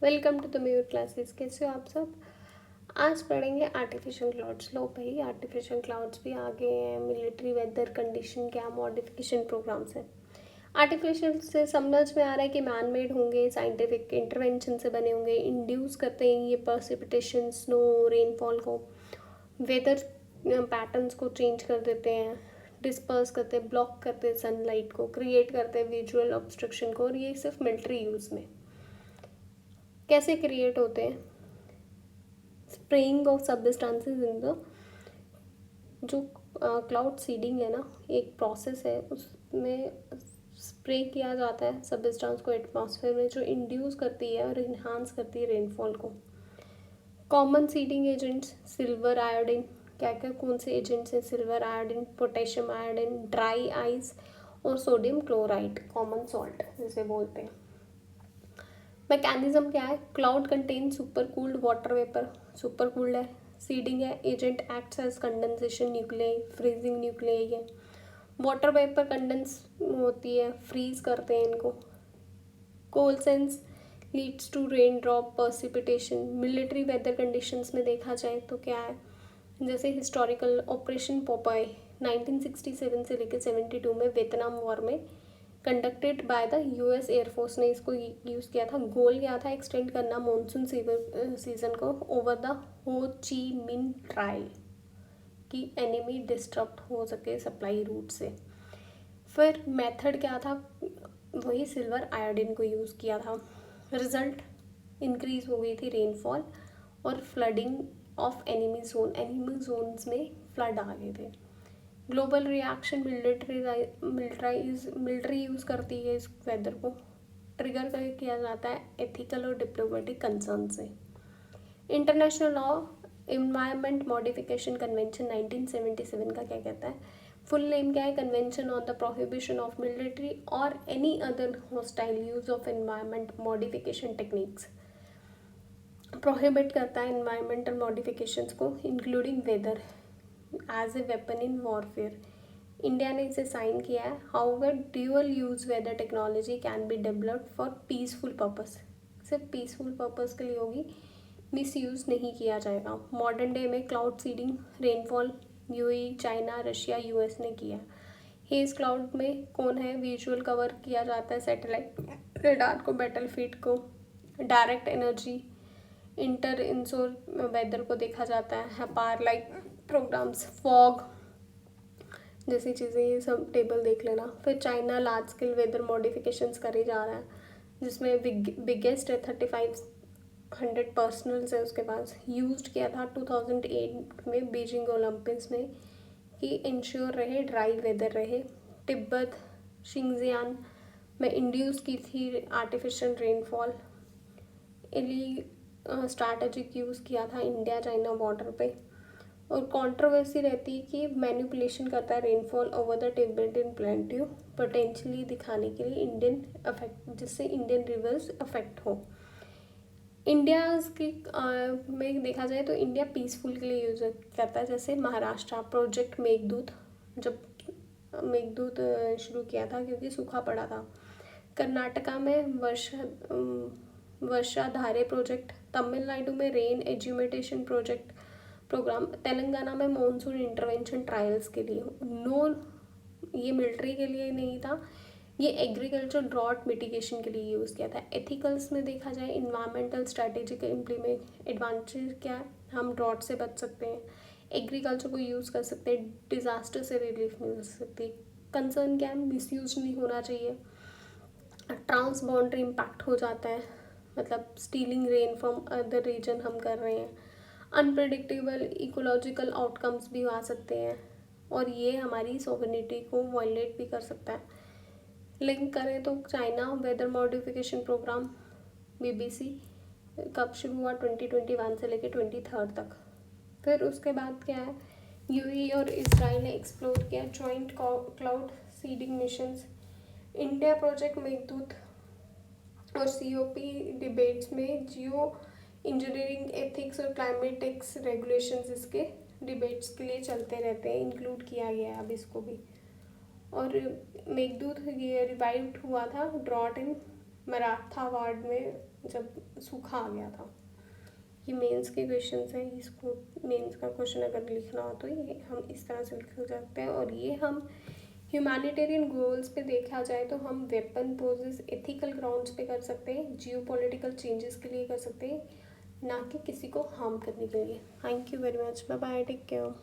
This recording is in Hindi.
Welcome to the Mayur classes. कैसे हो आप सब। आज पढ़ेंगे आर्टिफिशियल क्लाउड्स। लो भाई, आर्टिफिशियल क्लाउड्स भी आ गए हैं। मिलिट्री वेदर कंडीशन क्या मॉडिफिकेशन प्रोग्राम्स हैं। आर्टिफिशियल से समझ में आ रहा है कि मैन मेड होंगे, साइंटिफिक इंटरवेंशन से बने होंगे, इंड्यूस करते हैं ये पर्सिपिटेशन, स्नो, रेनफॉल को, वेदर पैटर्न्स को चेंज कर देते हैं, डिस्पर्स करते हैं, ब्लॉक करते हैं सनलाइट को, क्रिएट करते हैं विजुअल ऑब्स्ट्रक्शन को। और ये सिर्फ मिलिट्री यूज़ में कैसे क्रिएट होते हैं। Spraying of substances in the जो क्लाउड सीडिंग है ना, एक प्रोसेस है, उसमें स्प्रे किया जाता है सब्सटेंस को एटमॉस्फेयर में, जो इंड्यूस करती है और इन्हांस करती है रेनफॉल को। Common seeding agents silver iodine, क्या क्या कौन से एजेंट्स हैं, silver iodine, potassium iodine, dry ice और सोडियम क्लोराइड, कॉमन सॉल्ट जिसे बोलते हैं। मैकेनिज्म क्या है, cloud contain supercooled water vapour, supercooled है। सीडिंग है, agent acts as condensation nuclei, freezing nuclei है। वाटर वेपर कंडेंस होती है, फ्रीज करते हैं इनको। Coalescence leads to raindrop precipitation. Military weather conditions में देखा जाए तो क्या है, जैसे हिस्टोरिकल ऑपरेशन पोपाई 1967 से लेकर 72 में वियतनाम वॉर में conducted by the US air force ने इसको यूज़ किया था। गोल क्या था, एक्सटेंड करना मॉनसून सीजन को ओवर द हो ची मिन ट्रायल, कि एनिमी डिस्टर्ब हो सके सप्लाई रूट से। फिर मेथड क्या था, वही सिल्वर आयोडीन को यूज़ किया था। रिजल्ट इंक्रीज हो गई थी रेनफॉल और flooding of enemy zone, enemy zones में फ्लड आ गए थे। ग्लोबल रिएक्शन, मिलिट्री यूज़ करती है इस वेदर को, ट्रिगर कर किया जाता है एथिकल और डिप्लोमेटिक कंसर्न से। International law environment modification convention 1977 का क्या कहता है, फुल नेम क्या है, convention on the prohibition of military और any other hostile use of environment modification techniques. Prohibit करता है इन्वायरमेंटल मॉडिफिकेशंस को including weather as a weapon in warfare. India ने इसे साइन किया है। However dual use weather technology can be developed for peaceful purpose, सिर्फ पीसफुल पर्पस के लिए होगी, मिस यूज़ नहीं किया जाएगा। मॉडर्न डे में cloud seeding rainfall UAE, China, Russia, US ने किया। हेज क्लाउड में कौन है, विजुअल कवर किया जाता है सैटेलाइट रेडार को, बैटलफील्ड को, डायरेक्ट एनर्जी इंटर इंसोर वेदर को देखा जाता है, पार लाइक प्रोग्राम्स, फॉग जैसी चीज़ें, ये सब टेबल देख लेना। फिर China large scale weather modifications करे जा रहा है, जिसमें बिगेस्ट है 3500 पर्सनल्स है उसके पास। यूज्ड किया था 2008 में बीजिंग ओलंपिक्स में कि इंश्योर रहे ड्राई वेदर रहे। तिब्बत शिंगजियान में इंड्यूस की थी आर्टिफिशियल रेनफॉल। इली स्ट्रैटेजिक यूज़ किया था इंडिया चाइना बॉर्डर पे। और कंट्रोवर्सी रहती है कि मैनिपुलेशन करता है रेनफॉल ओवर द टेबल्ट प्लेंट्यू, पोटेंशियली दिखाने के लिए इंडियन अफेक्ट, जिससे इंडियन रिवर्स अफेक्ट हो। इंडिया की में देखा जाए तो इंडिया पीसफुल के लिए यूज़ करता है, जैसे महाराष्ट्र प्रोजेक्ट मेघदूत, जब मेघदूत शुरू किया था क्योंकि सूखा पड़ा था। कर्नाटका में वर्षाधारे प्रोजेक्ट, तमिलनाडु में रेन एजुमेटेशन प्रोजेक्ट प्रोग्राम, तेलंगाना में मॉनसून इंटरवेंशन ट्रायल्स के लिए। नो, ये मिलिट्री के लिए नहीं था, ये एग्रीकल्चर ड्रॉट मिटिगेशन के लिए यूज़ किया था। एथिकल्स में देखा जाए इन्वायरमेंटल स्ट्रैटेजी का इम्प्लीमेंट एडवांटेज क्या है, हम ड्रॉट से बच सकते हैं, एग्रीकल्चर को यूज़ कर सकते हैं, डिज़ास्टर से रिलीफ मिल सकती है। कंसर्न क्या है, मिसयूज नहीं होना चाहिए। ट्रांस बाउंड्री इम्पैक्ट हो जाता है, मतलब stealing rain from other region हम कर रहे हैं। अनप्रडिक्टेबल इकोलॉजिकल आउटकम्स भी आ सकते हैं और ये हमारी सॉवरेनिटी को वायलेट भी कर सकता है। लिंक करें तो China weather modification programme BBC कब शुरू हुआ, 2021 से लेकर 23 तक। फिर उसके बाद क्या है, यूएई और इसराइल ने एक्सप्लोर किया joint cloud seeding missions. India project Meghdoot और सीओपी डिबेट्स में जियो इंजीनियरिंग एथिक्स और क्लाइमेटिक्स रेगुलेशंस इसके डिबेट्स के लिए चलते रहते हैं, इंक्लूड किया गया है अब इसको भी। और मेघदूत ये रिवाइव्ड हुआ था ड्रॉट इन मराठा वार्ड में जब सूखा आ गया था। ये मेंस के क्वेश्चन हैं, इसको मेंस का क्वेश्चन अगर लिखना हो तो ये हम इस तरह से लिख सकते हैं। और ये हम ह्यूमैनिटेरियन गोल्स पे देखा जाए तो हम वेपन पोजेस एथिकल ग्राउंड्स पे कर सकते हैं, जियो पॉलिटिकल चेंजेस के लिए कर सकते हैं, ना कि किसी को हार्म करने के लिए। Thank you very much, bye bye, take care.